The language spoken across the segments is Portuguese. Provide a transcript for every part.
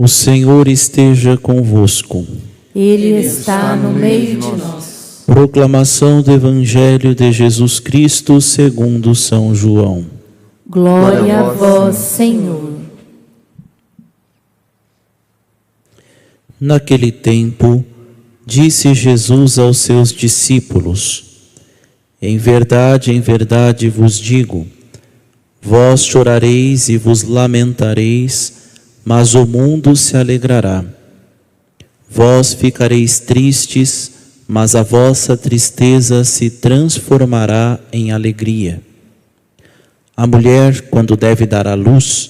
O Senhor esteja convosco. Ele está no meio de nós. Proclamação do Evangelho de Jesus Cristo segundo São João. Glória a vós, Senhor. Naquele tempo, disse Jesus aos seus discípulos: em verdade vos digo, vós chorareis e vos lamentareis, mas o mundo se alegrará. Vós ficareis tristes, mas a vossa tristeza se transformará em alegria. A mulher, quando deve dar à luz,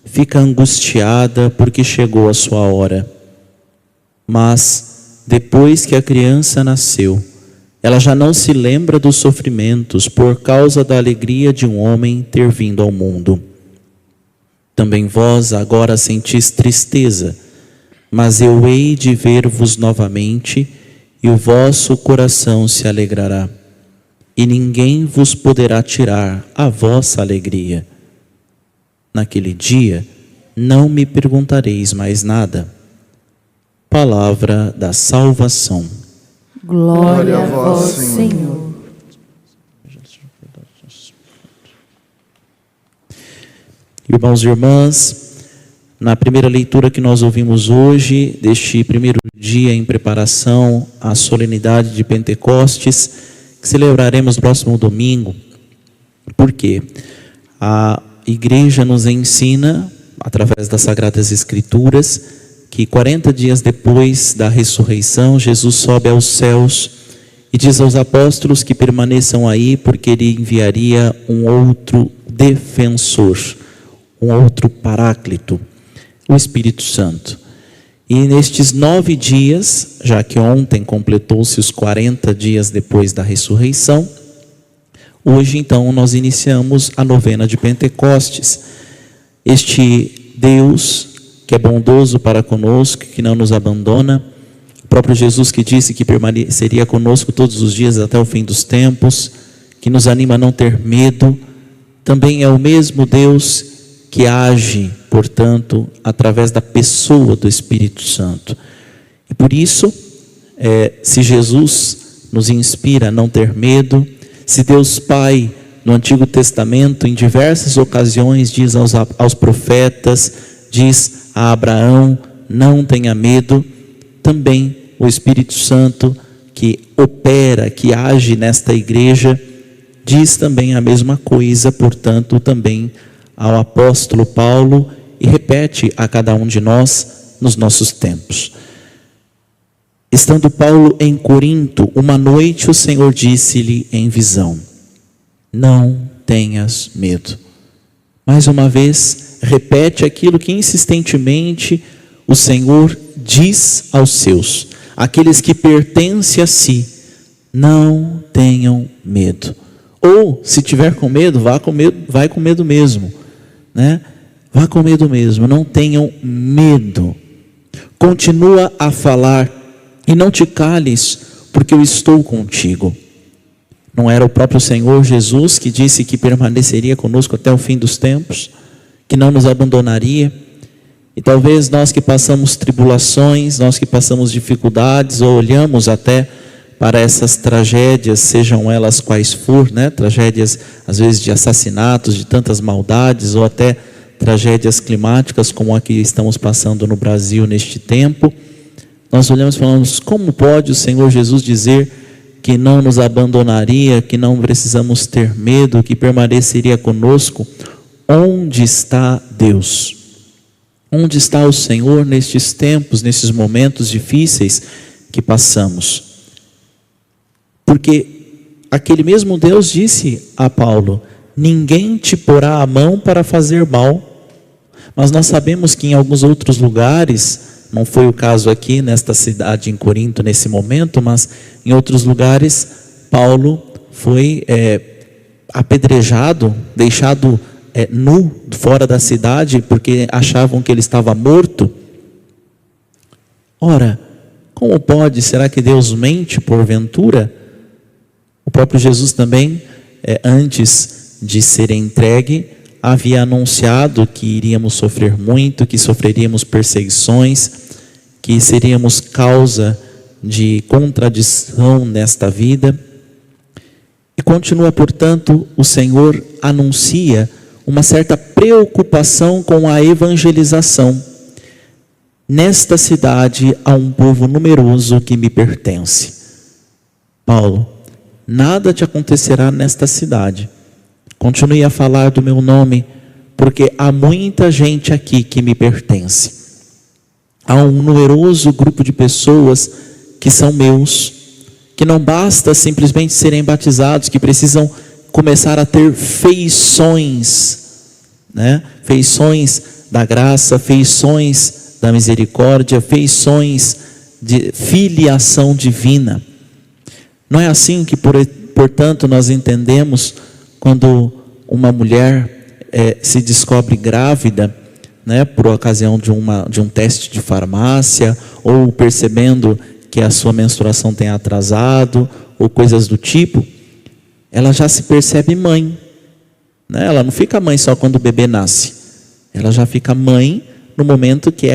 fica angustiada porque chegou a sua hora. Mas, depois que a criança nasceu, ela já não se lembra dos sofrimentos por causa da alegria de um homem ter vindo ao mundo. Também vós agora sentis tristeza, mas eu hei de ver-vos novamente, e o vosso coração se alegrará, e ninguém vos poderá tirar a vossa alegria. Naquele dia, não me perguntareis mais nada. Palavra da salvação. Glória a vós, Senhor. Irmãos e irmãs, na primeira leitura que nós ouvimos hoje, deste primeiro dia em preparação à solenidade de Pentecostes, que celebraremos no próximo domingo, porque a Igreja nos ensina, através das Sagradas Escrituras, que 40 dias depois da ressurreição, Jesus sobe aos céus e diz aos apóstolos que permaneçam aí, porque ele enviaria um outro defensor, um outro paráclito, o Espírito Santo. E nestes 9 dias, já que ontem completou-se os 40 dias depois da ressurreição, hoje então nós iniciamos a novena de Pentecostes. Este Deus que é bondoso para conosco, que não nos abandona, o próprio Jesus que disse que permaneceria conosco todos os dias até o fim dos tempos, que nos anima a não ter medo, também é o mesmo Deus que age, portanto, através da pessoa do Espírito Santo. E por isso, se Jesus nos inspira a não ter medo, se Deus Pai, no Antigo Testamento, em diversas ocasiões, diz aos profetas, diz a Abraão, não tenha medo, também o Espírito Santo que opera, que age nesta igreja, diz também a mesma coisa, portanto, também ao apóstolo Paulo, e repete a cada um de nós nos nossos tempos. Estando Paulo em Corinto, uma noite o Senhor disse-lhe em visão: não tenhas medo. Mais uma vez, repete aquilo que insistentemente o Senhor diz aos seus, aqueles que pertencem a si: não tenham medo. Ou, se tiver com medo, vai com medo mesmo, né? Vá com medo mesmo, não tenham medo. Continua a falar e não te cales, porque eu estou contigo. Não era o próprio Senhor Jesus que disse que permaneceria conosco até o fim dos tempos, que não nos abandonaria? E talvez nós que passamos tribulações, nós que passamos dificuldades, ou olhamos até para essas tragédias, sejam elas quais for, né? Tragédias às vezes de assassinatos, de tantas maldades, ou até tragédias climáticas como a que estamos passando no Brasil neste tempo, nós olhamos e falamos: como pode o Senhor Jesus dizer que não nos abandonaria, que não precisamos ter medo, que permaneceria conosco? Onde está Deus? Onde está o Senhor nestes tempos, nesses momentos difíceis que passamos? Porque aquele mesmo Deus disse a Paulo: ninguém te porá a mão para fazer mal. Mas nós sabemos que em alguns outros lugares, não foi o caso aqui nesta cidade em Corinto nesse momento, mas em outros lugares, Paulo foi apedrejado, deixado nu fora da cidade, porque achavam que ele estava morto. Ora, como pode? Será que Deus mente porventura? O próprio Jesus também, antes de ser entregue, havia anunciado que iríamos sofrer muito, que sofreríamos perseguições, que seríamos causa de contradição nesta vida. E continua, portanto, o Senhor anuncia uma certa preocupação com a evangelização. Nesta cidade há um povo numeroso que me pertence. Paulo, nada te acontecerá nesta cidade. Continue a falar do meu nome, porque há muita gente aqui que me pertence. Há um numeroso grupo de pessoas que são meus, que não basta simplesmente serem batizados, que precisam começar a ter feições, né? Feições da graça, feições da misericórdia, feições de filiação divina. Não é assim que, portanto, nós entendemos quando uma mulher se descobre grávida, né, por ocasião de um teste de farmácia, ou percebendo que a sua menstruação tem atrasado, ou coisas do tipo, ela já se percebe mãe, né? Ela não fica mãe só quando o bebê nasce, ela já fica mãe no momento que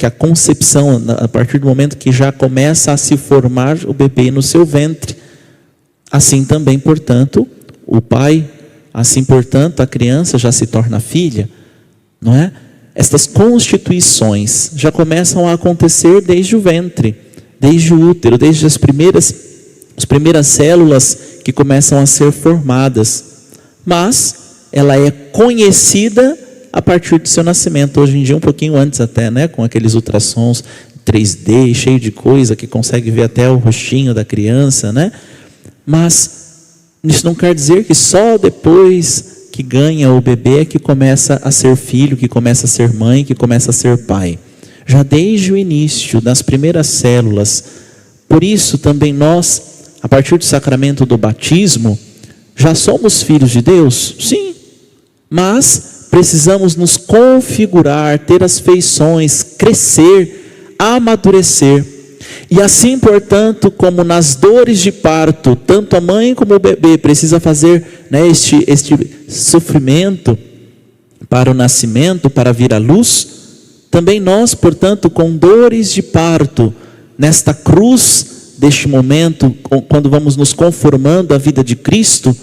a concepção, a partir do momento que já começa a se formar o bebê no seu ventre. Assim também, portanto, o pai, assim, portanto, a criança já se torna filha, não é? Estas constituições já começam a acontecer desde o ventre, desde o útero, desde as primeiras células que começam a ser formadas. Mas ela é conhecida a partir do seu nascimento. Hoje em dia, um pouquinho antes até, né? Com aqueles ultrassons 3D, cheio de coisa, que consegue ver até o rostinho da criança, né? Mas isso não quer dizer que só depois que ganha o bebê é que começa a ser filho, que começa a ser mãe, que começa a ser pai. Já desde o início, das primeiras células. Por isso também nós, a partir do sacramento do batismo, já somos filhos de Deus? Sim. Mas precisamos nos configurar, ter as feições, crescer, amadurecer. E assim, portanto, como nas dores de parto, tanto a mãe como o bebê precisa fazer, né, este sofrimento para o nascimento, para vir à luz, também nós, portanto, com dores de parto, nesta cruz deste momento, quando vamos nos conformando à vida de Cristo,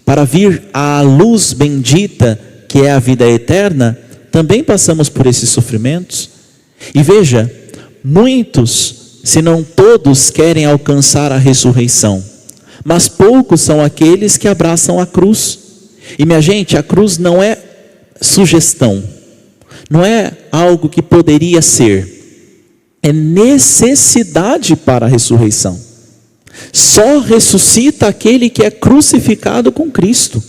para vir à luz bendita, que é a vida eterna, também passamos por esses sofrimentos. E veja, muitos, se não todos, querem alcançar a ressurreição, mas poucos são aqueles que abraçam a cruz. E minha gente, a cruz não é sugestão, não é algo que poderia ser, é necessidade para a ressurreição. Só ressuscita aquele que é crucificado com Cristo.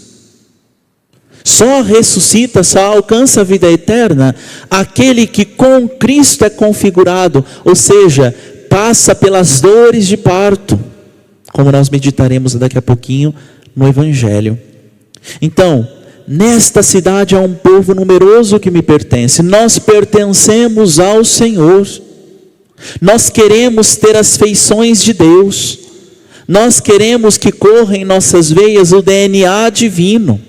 Só ressuscita, só alcança a vida eterna aquele que com Cristo é configurado, ou seja, passa pelas dores de parto, como nós meditaremos daqui a pouquinho no Evangelho. Então, nesta cidade há um povo numeroso que me pertence. Nós pertencemos ao Senhor. Nós queremos ter as feições de Deus. Nós queremos que corra em nossas veias o DNA divino.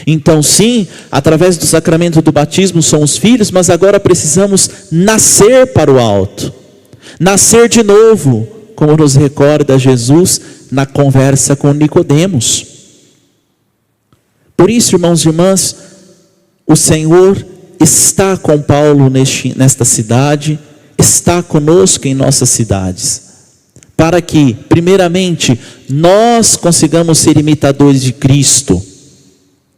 Então sim, através do sacramento do batismo somos filhos, mas agora precisamos nascer para o alto. Nascer de novo, como nos recorda Jesus na conversa com Nicodemos. Por isso, irmãos e irmãs, o Senhor está com Paulo nesta cidade, está conosco em nossas cidades, para que, primeiramente, nós consigamos ser imitadores de Cristo.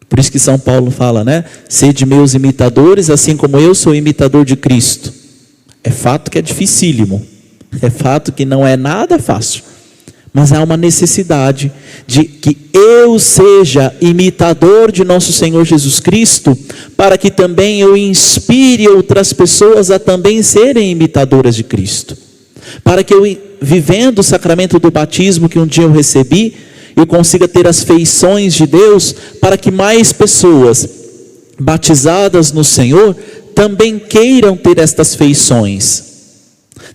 Por isso que São Paulo fala, né? Sede meus imitadores, assim como eu sou imitador de Cristo. É fato que é dificílimo, é fato que não é nada fácil, mas há uma necessidade de que eu seja imitador de nosso Senhor Jesus Cristo, para que também eu inspire outras pessoas a também serem imitadoras de Cristo. Para que eu, vivendo o sacramento do batismo que um dia eu recebi, eu consiga ter as feições de Deus, para que mais pessoas batizadas no Senhor também queiram ter estas feições,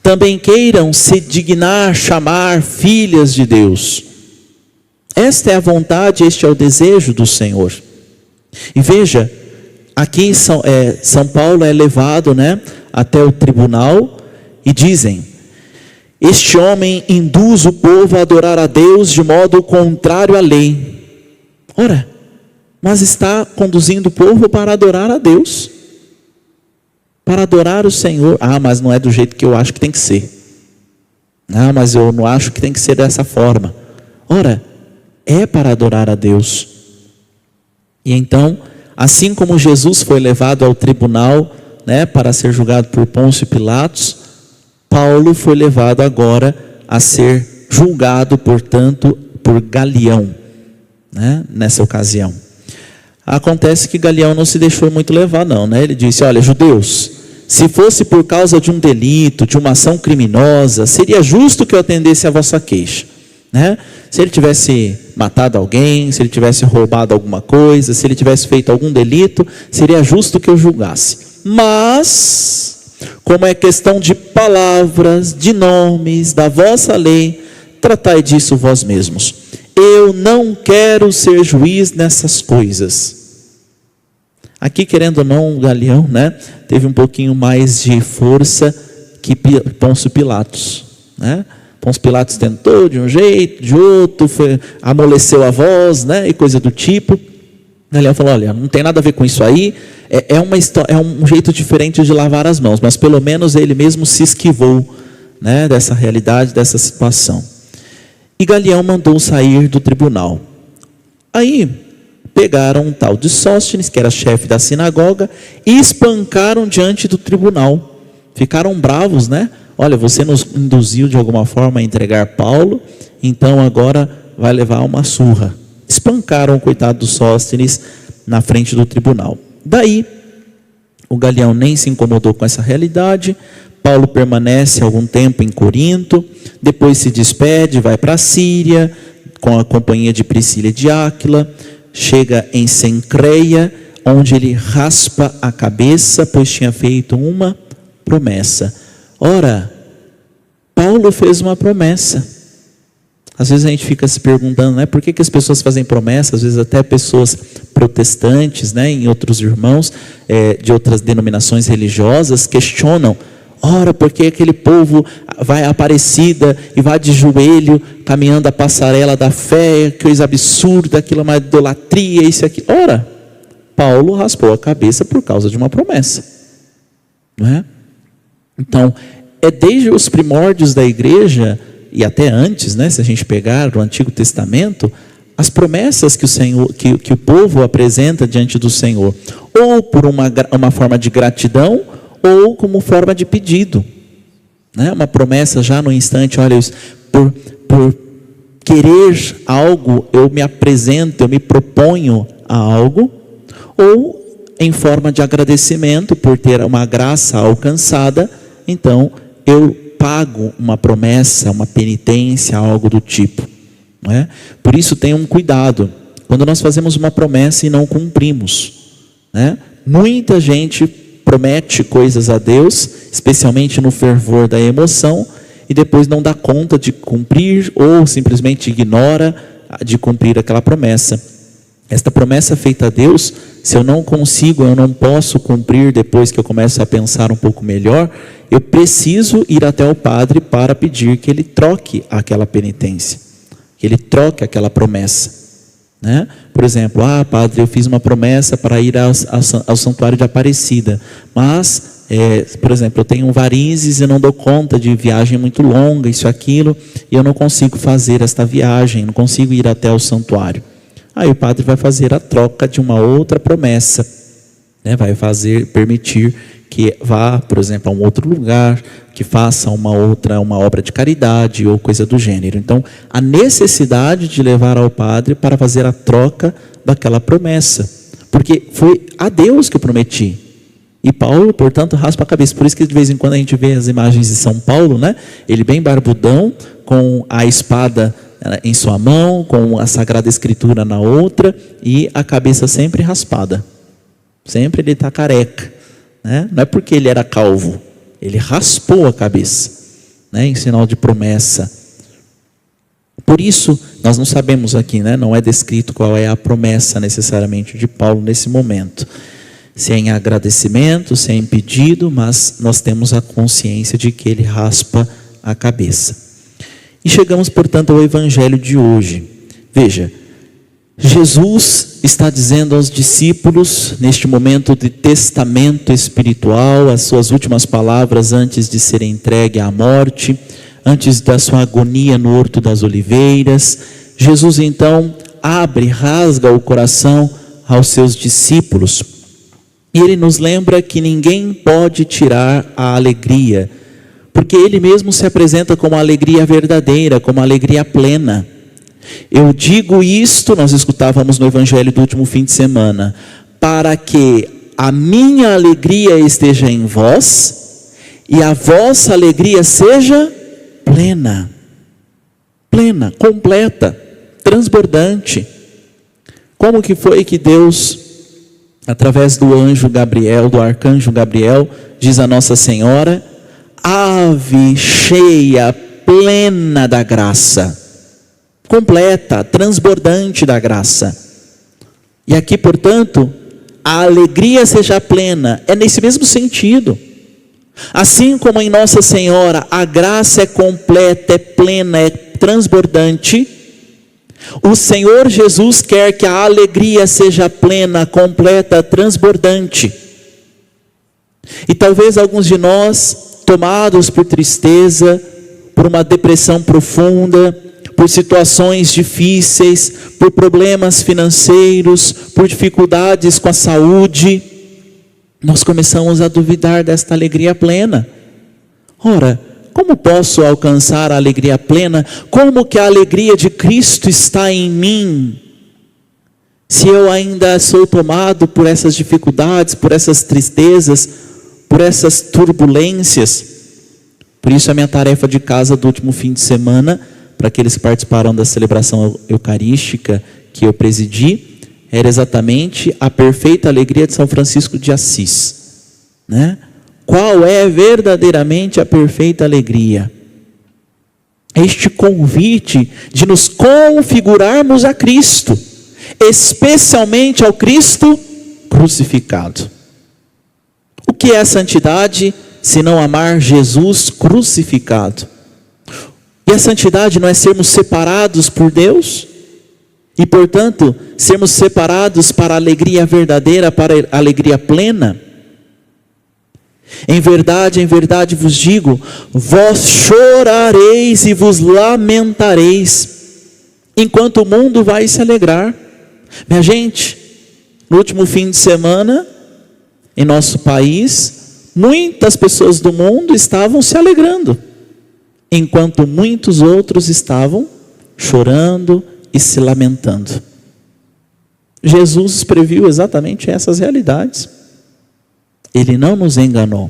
também queiram se dignar chamar filhas de Deus. Esta é a vontade, este é o desejo do Senhor. E veja, aqui São Paulo é levado, né, até o tribunal e dizem: este homem induz o povo a adorar a Deus de modo contrário à lei. Ora, mas está conduzindo o povo para adorar a Deus, para adorar o Senhor. Ah, mas não é do jeito que eu acho que tem que ser. Ah, mas eu não acho que tem que ser dessa forma. Ora, é para adorar a Deus. E então, assim como Jesus foi levado ao tribunal, né, para ser julgado por Pôncio Pilatos, Paulo foi levado agora a ser julgado, portanto, por Galião, né, nessa ocasião. Acontece que Galião não se deixou muito levar não, né? Ele disse: olha, judeus, se fosse por causa de um delito, de uma ação criminosa, seria justo que eu atendesse a vossa queixa, né? Se ele tivesse matado alguém, se ele tivesse roubado alguma coisa, se ele tivesse feito algum delito, seria justo que eu julgasse. Mas, como é questão de palavras, de nomes, da vossa lei, tratai disso vós mesmos. Eu não quero ser juiz nessas coisas. Aqui, querendo ou não, Galião, né, teve um pouquinho mais de força que Pôncio Pilatos, né? Pôncio Pilatos tentou de um jeito, de outro, amoleceu a voz, né, e coisa do tipo. Galião falou: olha, não tem nada a ver com isso aí, é um jeito diferente de lavar as mãos, mas pelo menos ele mesmo se esquivou, né, dessa realidade, dessa situação. E Galião mandou sair do tribunal. Aí pegaram um tal de Sóstenes, que era chefe da sinagoga, e espancaram diante do tribunal. Ficaram bravos, né? Olha, você nos induziu de alguma forma a entregar Paulo, então agora vai levar uma surra. Espancaram o coitado do Sóstenes na frente do tribunal. Daí, o Galião nem se incomodou com essa realidade. Paulo permanece algum tempo em Corinto, depois se despede, vai para a Síria, com a companhia de Priscila e de Áquila, chega em Cencreia, onde ele raspa a cabeça, pois tinha feito uma promessa. Ora, Paulo fez uma promessa. Às vezes a gente fica se perguntando, né, por que as pessoas fazem promessas, às vezes até pessoas protestantes, né, em outros irmãos de outras denominações religiosas questionam: ora, por que aquele povo vai à Aparecida e vai de joelho, caminhando a passarela da fé, coisa absurda, aquilo é uma idolatria, isso aqui. Ora, Paulo raspou a cabeça por causa de uma promessa, não é? Então, desde os primórdios da igreja, e até antes, né, se a gente pegar o Antigo Testamento, as promessas que o Senhor, que o povo apresenta diante do Senhor, ou por uma forma de gratidão, ou como forma de pedido, né? Uma promessa já no instante: olha, por querer algo, eu me apresento, eu me proponho a algo, ou em forma de agradecimento por ter uma graça alcançada, então eu pago uma promessa, uma penitência, algo do tipo, não é? Por isso tenham cuidado, quando nós fazemos uma promessa e não cumprimos, né? Muita gente promete coisas a Deus, especialmente no fervor da emoção, e depois não dá conta de cumprir, ou simplesmente ignora de cumprir aquela promessa. Esta promessa feita a Deus, se eu não consigo, eu não posso cumprir depois que eu começo a pensar um pouco melhor, eu preciso ir até o padre para pedir que ele troque aquela penitência, que ele troque aquela promessa, né? Por exemplo, padre, eu fiz uma promessa para ir ao santuário de Aparecida, mas, por exemplo, eu tenho varizes e não dou conta de viagem muito longa, isso, aquilo, e eu não consigo fazer esta viagem, não consigo ir até o santuário. Aí o padre vai fazer a troca de uma outra promessa, né? Vai permitir que vá, por exemplo, a um outro lugar, que faça uma obra de caridade ou coisa do gênero. Então, a necessidade de levar ao padre para fazer a troca daquela promessa, porque foi a Deus que eu prometi. E Paulo, portanto, raspa a cabeça. Por isso que de vez em quando a gente vê as imagens de São Paulo, né? Ele bem barbudão, com a espada em sua mão, com a Sagrada Escritura na outra, e a cabeça sempre raspada. Sempre ele está careca, né? Não é porque ele era calvo, ele raspou a cabeça, né? Em sinal de promessa. Por isso, Nós não sabemos aqui, né? Não é descrito qual é a promessa necessariamente de Paulo nesse momento. Se é em agradecimento, se é em pedido, mas nós temos a consciência de que ele raspa a cabeça. E chegamos, portanto, ao evangelho de hoje. Veja, Jesus está dizendo aos discípulos, neste momento de testamento espiritual, as suas últimas palavras antes de ser entregue à morte, antes da sua agonia no Horto das Oliveiras. Jesus então rasga o coração aos seus discípulos. E ele nos lembra que ninguém pode tirar a alegria, porque ele mesmo se apresenta como a alegria verdadeira, como a alegria plena. Eu digo isto, nós escutávamos no evangelho do último fim de semana, para que a minha alegria esteja em vós e a vossa alegria seja plena, completa, transbordante. Como que foi que Deus, através do anjo Gabriel, do arcanjo Gabriel, diz a Nossa Senhora: ave cheia, plena da graça, completa, transbordante da graça. E aqui, portanto, a alegria seja plena, é nesse mesmo sentido. Assim como em Nossa Senhora a graça é completa, é plena, é transbordante, o Senhor Jesus quer que a alegria seja plena, completa, transbordante. E talvez alguns de nós, tomados por tristeza, por uma depressão profunda, por situações difíceis, por problemas financeiros, por dificuldades com a saúde, nós começamos a duvidar desta alegria plena. Ora, como posso alcançar a alegria plena? Como que a alegria de Cristo está em mim, se eu ainda sou tomado por essas dificuldades, por essas tristezas, por essas turbulências? Por isso a minha tarefa de casa do último fim de semana, para aqueles que participaram da celebração eucarística que eu presidi, era exatamente a perfeita alegria de São Francisco de Assis, né? Qual é verdadeiramente a perfeita alegria? Este convite de nos configurarmos a Cristo, especialmente ao Cristo crucificado. O que é a santidade, se não amar Jesus crucificado? E a santidade não é sermos separados por Deus? E, portanto, sermos separados para a alegria verdadeira, para a alegria plena? Em verdade vos digo, vós chorareis e vos lamentareis, enquanto o mundo vai se alegrar. Minha gente, no último fim de semana, em nosso país, muitas pessoas do mundo estavam se alegrando, enquanto muitos outros estavam chorando e se lamentando. Jesus previu exatamente essas realidades. Ele não nos enganou.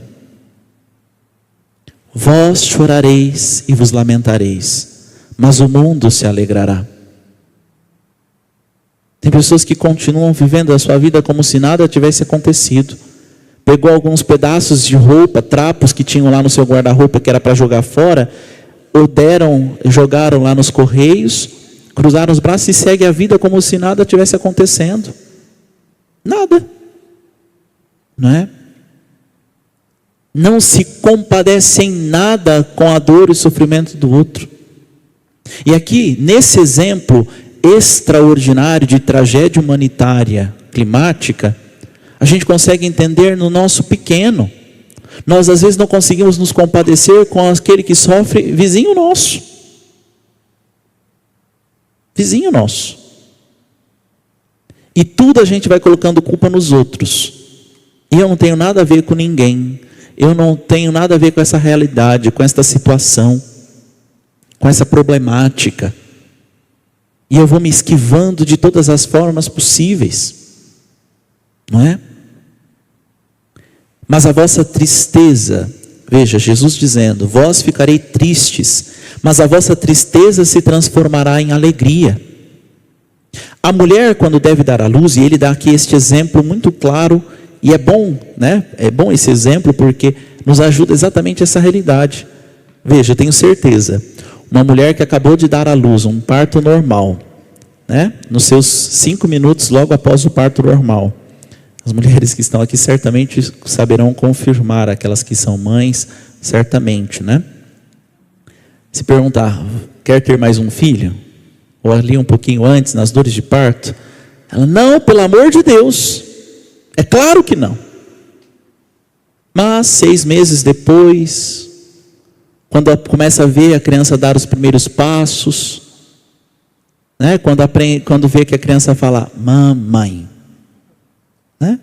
Vós chorareis e vos lamentareis, mas o mundo se alegrará. Tem pessoas que continuam vivendo a sua vida como se nada tivesse acontecido. Pegou alguns pedaços de roupa, trapos que tinham lá no seu guarda-roupa, que era para jogar fora, jogaram lá nos correios, cruzaram os braços e segue a vida como se nada tivesse acontecendo. Nada. Não é? Não se compadece em nada com a dor e o sofrimento do outro. E aqui, nesse exemplo extraordinário de tragédia humanitária, climática, a gente consegue entender no nosso pequeno. Nós às vezes não conseguimos nos compadecer com aquele que sofre, vizinho nosso. Vizinho nosso. E tudo a gente vai colocando culpa nos outros. E eu não tenho nada a ver com ninguém. Eu não tenho nada a ver com essa realidade, com esta situação, com essa problemática. E eu vou me esquivando de todas as formas possíveis. Não é? Mas a vossa tristeza, veja, Jesus dizendo, vós ficarei tristes, mas a vossa tristeza se transformará em alegria. A mulher, quando deve dar à luz, e ele dá aqui este exemplo muito claro, e é bom, né? É bom esse exemplo porque nos ajuda exatamente essa realidade. Veja, eu tenho certeza, Uma mulher que acabou de dar à luz, um parto normal, né? Nos seus 5 minutos logo após o parto normal. As mulheres que estão aqui certamente saberão confirmar, aquelas que são mães, certamente, né? Se perguntar, quer ter mais um filho? Ou ali um pouquinho antes, nas dores de parto? Ela, não, pelo amor de Deus, é claro que não. Mas 6 meses depois, quando ela começa a ver a criança dar os primeiros passos, né? Quando vê que a criança fala, mamãe, né?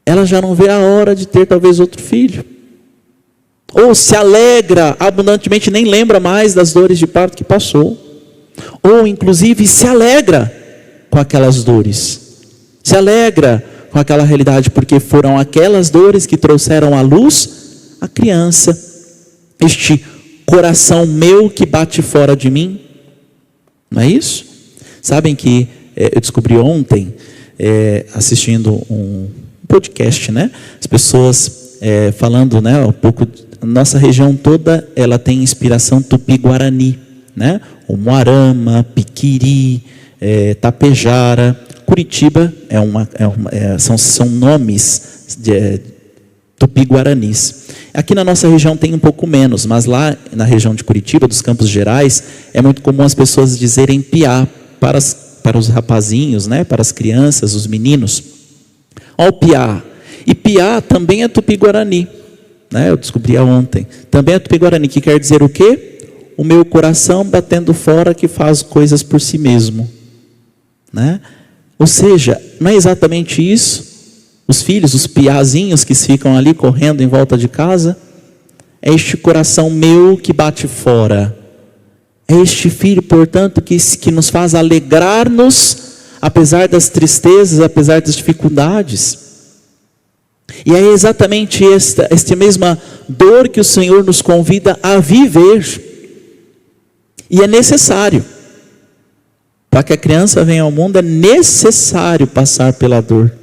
Ela já não vê a hora de ter talvez outro filho. Ou se alegra abundantemente, nem lembra mais das dores de parto que passou. Ou inclusive se alegra com aquelas dores. Se alegra com aquela realidade, porque foram aquelas dores que trouxeram à luz a criança. Este coração meu que bate fora de mim. Não é isso? Sabem que eu descobri ontem, assistindo um podcast, né? As pessoas falando, né, um pouco. Nossa região toda, ela tem inspiração tupi-guarani, né? O Moarama, Piquiri, Tapejara, Curitiba são nomes de tupi-guaranis. Aqui na nossa região tem um pouco menos, mas lá na região de Curitiba, dos Campos Gerais, é muito comum as pessoas dizerem piá para os rapazinhos, né? Para as crianças, os meninos. Ó o piá. E piá também é tupi-guarani. Né, eu descobri ontem, também é tupi-guarani, que quer dizer o quê? O meu coração batendo fora que faz coisas por si mesmo, né? Ou seja, não é exatamente isso? Os filhos, os piazinhos que ficam ali correndo em volta de casa, é este coração meu que bate fora, é este filho, portanto, que nos faz alegrar-nos, apesar das tristezas, apesar das dificuldades. E é exatamente esta mesma dor que o Senhor nos convida a viver. E é necessário. Para que a criança venha ao mundo, é necessário passar pela dor.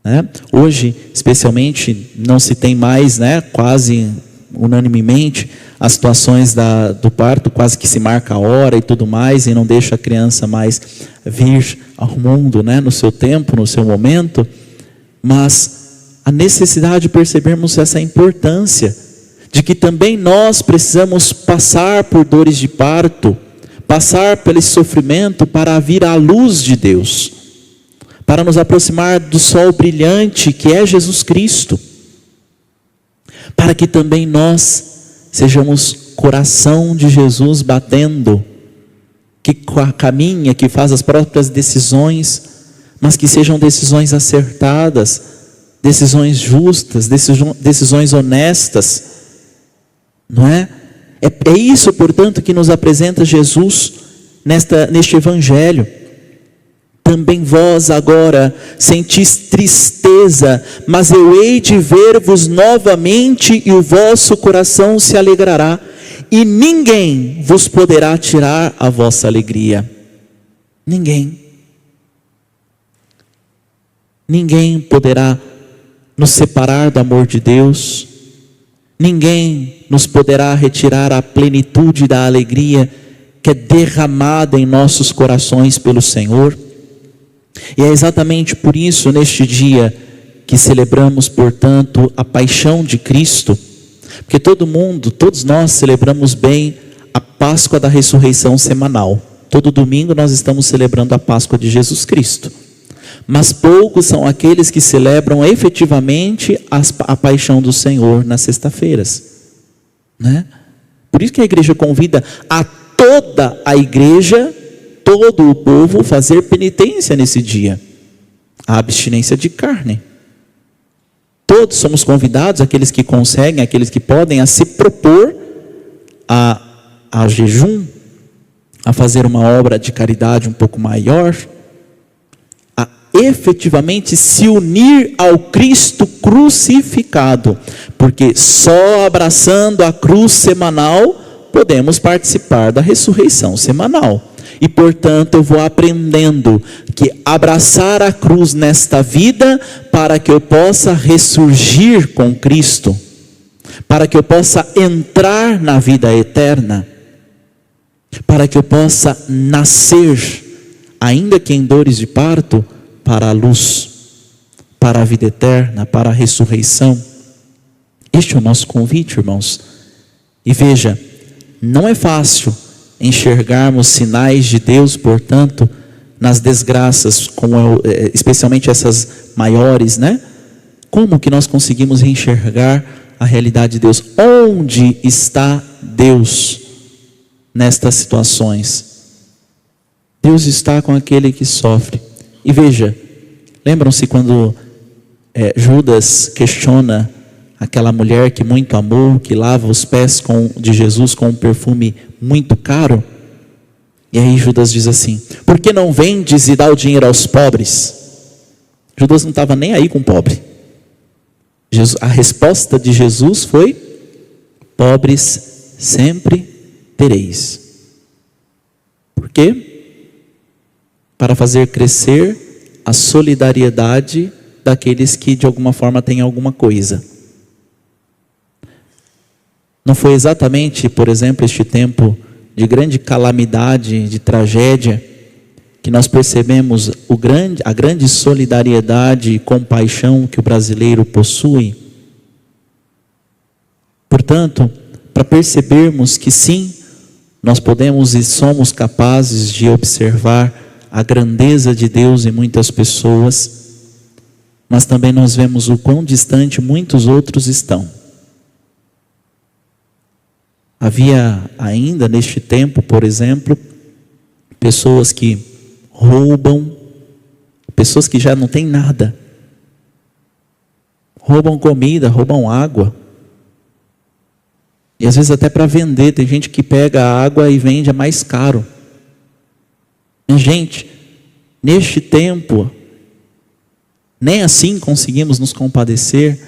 Né? Hoje, especialmente, não se tem mais, né, quase unanimemente, as situações do parto, quase que se marca a hora e tudo mais, e não deixa a criança mais vir ao mundo, né, no seu tempo, no seu momento. Mas a necessidade de percebermos essa importância, de que também nós precisamos passar por dores de parto, passar pelo sofrimento para vir à luz de Deus, para nos aproximar do sol brilhante que é Jesus Cristo, para que também nós sejamos coração de Jesus batendo, que caminha, que faz as próprias decisões, mas que sejam decisões acertadas, decisões justas, decisões honestas, não é? É isso, portanto, que nos apresenta Jesus neste Evangelho. Também vós agora sentis tristeza, mas eu hei de ver-vos novamente e o vosso coração se alegrará, e ninguém vos poderá tirar a vossa alegria. Ninguém. Ninguém poderá nos separar do amor de Deus, ninguém nos poderá retirar a plenitude da alegria que é derramada em nossos corações pelo Senhor. E é exatamente por isso, neste dia, que celebramos, portanto, a paixão de Cristo, porque todos nós celebramos bem a Páscoa da ressurreição semanal. Todo domingo nós estamos celebrando a Páscoa de Jesus Cristo. Mas poucos são aqueles que celebram efetivamente a paixão do Senhor nas sextas-feiras, né? Por isso que a igreja convida a toda a igreja, todo o povo, fazer penitência nesse dia, a abstinência de carne. Todos somos convidados, aqueles que conseguem, aqueles que podem, a se propor a jejum, a fazer uma obra de caridade um pouco maior, efetivamente se unir ao Cristo crucificado, porque só abraçando a cruz semanal podemos participar da ressurreição semanal. E portanto eu vou aprendendo que abraçar a cruz nesta vida, para que eu possa ressurgir com Cristo, para que eu possa entrar na vida eterna, para que eu possa nascer, ainda que em dores de parto, para a luz, para a vida eterna, para a ressurreição. Este é o nosso convite, irmãos. E veja, não é fácil enxergarmos sinais de Deus, portanto, nas desgraças, especialmente essas maiores, né? Como que nós conseguimos enxergar a realidade de Deus? Onde está Deus nestas situações? Deus está com aquele que sofre. E veja, lembram-se quando Judas questiona aquela mulher que muito amou, que lava os pés de Jesus com um perfume muito caro? E aí Judas diz assim: por que não vendes e dá o dinheiro aos pobres? Judas não estava nem aí com o pobre. A resposta de Jesus foi: pobres sempre tereis. Por quê? Para fazer crescer a solidariedade daqueles que de alguma forma têm alguma coisa. Não foi exatamente, por exemplo, este tempo de grande calamidade, de tragédia, que nós percebemos a grande solidariedade e compaixão que o brasileiro possui? Portanto, para percebermos que sim, nós podemos e somos capazes de observar a grandeza de Deus em muitas pessoas, mas também nós vemos o quão distante muitos outros estão. Havia ainda neste tempo, por exemplo, pessoas que roubam, pessoas que já não têm nada, roubam comida, roubam água, e às vezes até para vender. Tem gente que pega a água e vende a mais caro. E, gente, neste tempo, nem assim conseguimos nos compadecer.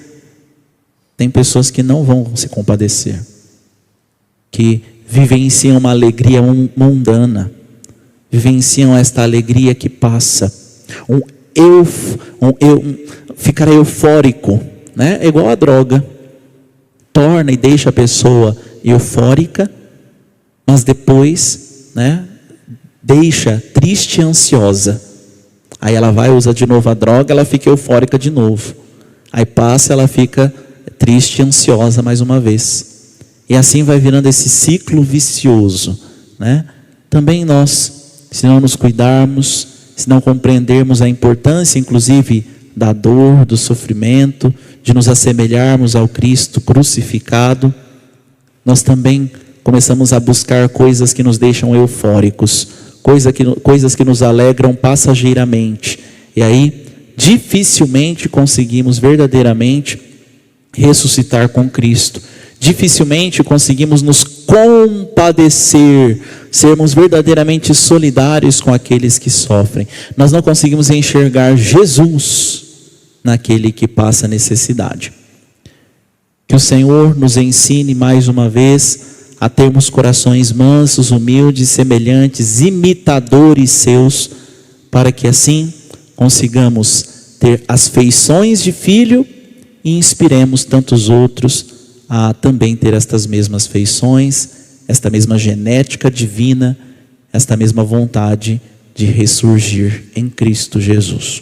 Tem pessoas que não vão se compadecer, que vivenciam uma alegria mundana, vivenciam esta alegria que passa, ficar eufórico, né? É igual a droga, torna e deixa a pessoa eufórica, mas depois, né, deixa triste e ansiosa. Aí ela vai, usa de novo a droga, ela fica eufórica de novo, aí passa, ela fica triste e ansiosa mais uma vez. E assim vai virando esse ciclo vicioso, né? Também nós, se não nos cuidarmos, se não compreendermos a importância, inclusive, da dor, do sofrimento, de nos assemelharmos ao Cristo crucificado, nós também começamos a buscar coisas que nos deixam eufóricos, coisas que nos alegram passageiramente. E aí, dificilmente conseguimos verdadeiramente ressuscitar com Cristo. Dificilmente conseguimos nos compadecer, sermos verdadeiramente solidários com aqueles que sofrem. Nós não conseguimos enxergar Jesus naquele que passa necessidade. Que o Senhor nos ensine mais uma vez a termos corações mansos, humildes, semelhantes, imitadores seus, para que assim consigamos ter as feições de filho e inspiremos tantos outros a também ter estas mesmas feições, esta mesma genética divina, esta mesma vontade de ressurgir em Cristo Jesus.